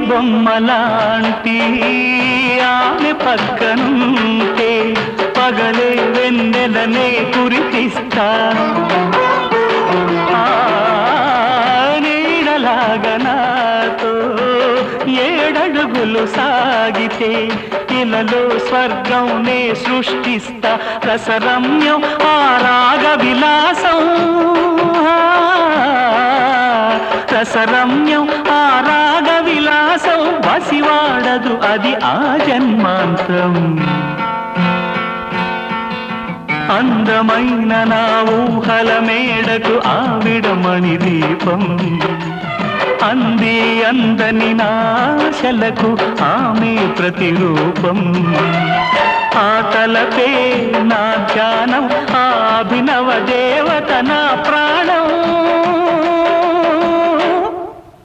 బొమ్మలాంటి ఆమె పక్కనుంటే పగలే వెన్నెలనే కురిపిస్తా నీడలాగా నాతో ఏడడుగులు సాగితే ఇలలో స్వర్గంనే సృష్టిస్తా రసరమ్యం ఆ రాగ విలాసం రసరమ్యం ఆ రాగ విలాసం వసివాడదు అది ఆ జన్మాంతం అందమైన నా ఊహల మేడకు ఆవిడమణి దీపం అంది అందని నాశలకు ఆమె ప్రతిరూపం ఆ తలపే నా ధ్యానం ఆ అభినవ దేవత నా ప్రాణం